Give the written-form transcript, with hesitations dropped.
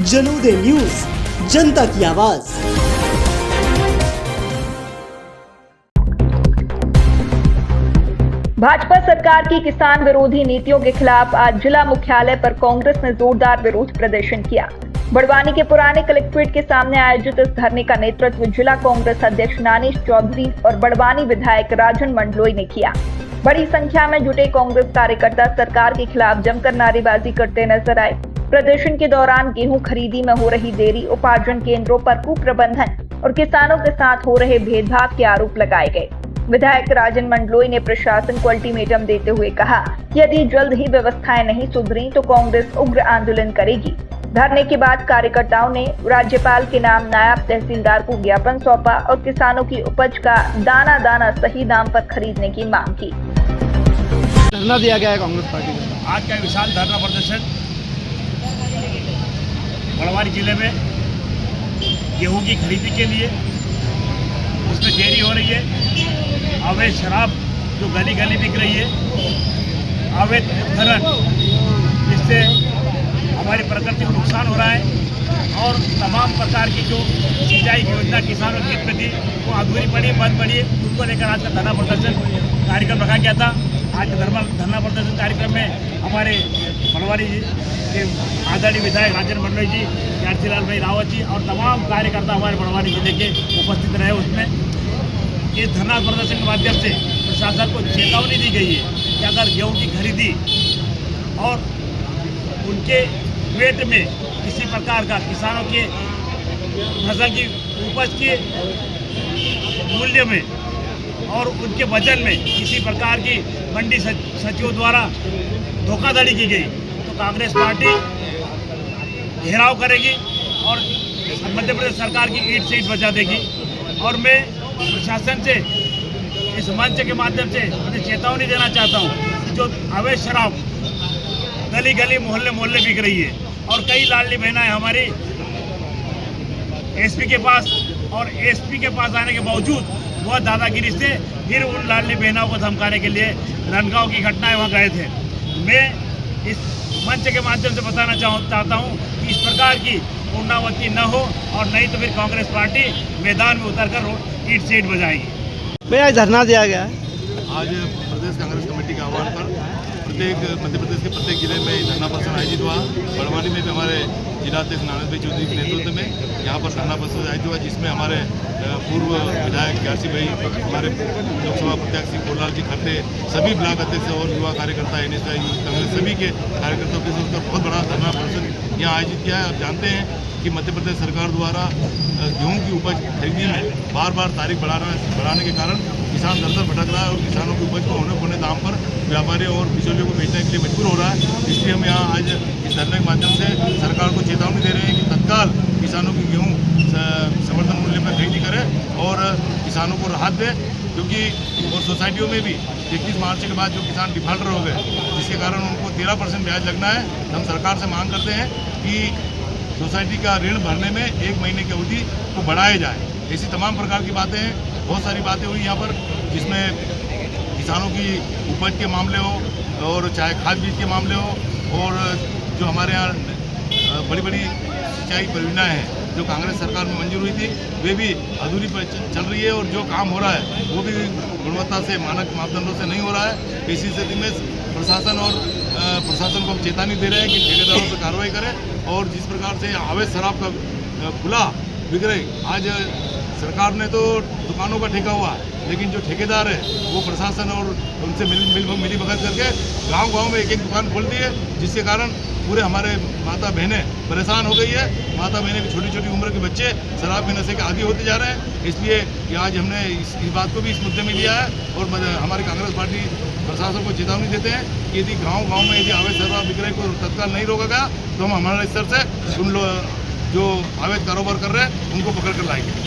जनोदय news, जनता की आवाज। भाजपा सरकार की किसान विरोधी नीतियों के खिलाफ आज जिला मुख्यालय पर कांग्रेस ने जोरदार विरोध प्रदर्शन किया। बड़वानी के पुराने कलेक्ट्रेट के सामने आयोजित इस धरने का नेतृत्व जिला कांग्रेस अध्यक्ष नानेश चौधरी और बड़वानी विधायक राजन मंडलोई ने किया। बड़ी संख्या में जुटे कांग्रेस कार्यकर्ता सरकार के खिलाफ जमकर नारेबाजी करते नजर आए। प्रदर्शन के दौरान गेहूं खरीदी में हो रही देरी, उपार्जन केंद्रों पर कुप्रबंधन और किसानों के साथ हो रहे भेदभाव के आरोप लगाए गए। विधायक राजन मंडलोई ने प्रशासन को अल्टीमेटम देते हुए कहा कि यदि जल्द ही व्यवस्थाएं नहीं सुधरी तो कांग्रेस उग्र आंदोलन करेगी। धरने के बाद कार्यकर्ताओं ने राज्यपाल के नाम नायब तहसीलदार को ज्ञापन सौंपा और किसानों की उपज का दाना दाना सही दाम पर खरीदने की मांग की। धरना दिया गया है कांग्रेस पार्टी में। आज का विशाल धरना प्रदर्शन बड़वानी जिले में गेहूं की खरीदी के लिए, उसमें देरी हो रही है। अवैध शराब जो गली गली बिक रही है, अवैध उत्खनन, जिससे हमारी प्रकृति को नुकसान हो रहा है और तमाम प्रकार की जो सिंचाई की योजना किसानों के प्रति वो अधूरी पड़ी, बंद पड़ी, उनको लेकर आज का धरना प्रदर्शन कार्यक्रम रखा गया था। आज के धरना प्रदर्शन कार्यक्रम में हमारे बड़वानी के आदरणीय विधायक राजन मंडलोई जी, लाल भाई रावत जी और तमाम कार्यकर्ता हमारे बड़वानी जिले के उपस्थित रहे। उसमें इस धरना प्रदर्शन के माध्यम से प्रशासन को चेतावनी दी गई है कि अगर गेहूं की खरीदी और उनके वेट में किसी प्रकार का किसानों के फसल की उपज के मूल्य में और उनके वजन में किसी प्रकार की मंडी सचिवों द्वारा धोखाधड़ी की गई तो कांग्रेस पार्टी घेराव करेगी और मध्य प्रदेश सरकार की ईंट से ईंट बचा देगी। और मैं प्रशासन से इस मंच के माध्यम से उन्हें चेतावनी देना चाहता हूँ कि जो अवैध शराब गली गली मोहल्ले मोहल्ले बिक रही है और कई लाडली बहनाएं हमारी एसपी के पास और एसपी के पास आने के बावजूद वह दादागिरी से फिर उन लाडली बहनों को धमकाने के लिए रनगांव की घटनाएं वहाँ गए थे। मैं इस मंच के माध्यम से बताना चाहता हूँ कि इस प्रकार की पुनरावृत्ति न हो और नहीं तो फिर कांग्रेस पार्टी मैदान में उतरकर ईंट से ईंट बजाएगी। भैया धरना दिया गया है। आज प्रदेश कांग्रेस कमेटी के आह्वान पर मध्य प्रदेश के प्रत्येक जिले में धरना प्रदर्शन आयोजित हुआ। बड़वानी में भी हमारे जिला अध्यक्ष नानेश भाई चौधरी के नेतृत्व में यहाँ पर धरना प्रदर्शन आयोजित हुआ, जिसमें हमारे पूर्व विधायक ग्यारसी भाई, हमारे लोकसभा प्रत्याशी कोलाल जी खट्टे, सभी ब्लॉक अध्यक्ष और युवा कार्यकर्ता एनएसआई कांग्रेस सभी के कार्यकर्ताओं के साथ बहुत बड़ा धरना प्रदर्शन यहाँ आयोजित किया है। आप जानते हैं कि मध्य प्रदेश सरकार द्वारा गेहूं की उपज खरीदी में बार बार तारीख बढ़ाने के कारण किसान दर दर भटक रहा है और किसानों की उपज को होने पौने दाम पर व्यापारियों और बिचौलियों को बेचने के लिए मजबूर हो रहा है। इसलिए हम यहाँ आज इस धरने के माध्यम से सरकार को चेतावनी दे रहे हैं कि तत्काल किसानों की गेहूँ समर्थन मूल्य पर खरीदी करे और किसानों को राहत दे, क्योंकि और सोसाइटियों में भी 31 मार्च के बाद जो किसान डिफाल्टर हो गए जिसके कारण उनको 13% ब्याज लगना है। हम सरकार से मांग करते हैं कि सोसाइटी का ऋण भरने में 1 महीने की अवधि को बढ़ाया जाए। ऐसी तमाम प्रकार की बातें हैं, बहुत सारी बातें हुई यहाँ पर, जिसमें किसानों की उपज के मामले हो और चाहे खाद बीज के मामले हो और जो हमारे यहाँ बड़ी बड़ी सिंचाई परियोजनाएं हैं जो कांग्रेस सरकार में मंजूर हुई थी वे भी अधूरी पर चल रही है और जो काम हो रहा है वो भी गुणवत्ता से, मानक मापदंडों से नहीं हो रहा है। ऐसी स्थिति में प्रशासन को हम चेतावनी दे रहे हैं कि ठेकेदारों पर कार्रवाई करें और जिस प्रकार से अवैध शराब का खुला बिक रही, आज सरकार ने तो दुकानों का ठेका हुआ, लेकिन जो ठेकेदार है वो प्रशासन और उनसे मिली भगत करके गांव-गांव में एक एक दुकान खोल दी है, जिसके कारण पूरे हमारे माता बहनें परेशान हो गई है। माता बहनें की छोटी छोटी उम्र के बच्चे शराब के नशे के आदी होते जा रहे हैं। इसलिए कि आज हमने इस बात को भी इस मुद्दे में लिया है और हमारी कांग्रेस पार्टी प्रशासन को चेतावनी देते हैं कि यदि गाँव में यदि अवैध शराब विक्रय को तत्काल नहीं रोका गया तो हम हमारे स्तर से उन लोग जो अवैध कारोबार कर रहे हैं उनको पकड़ कर लाएंगे।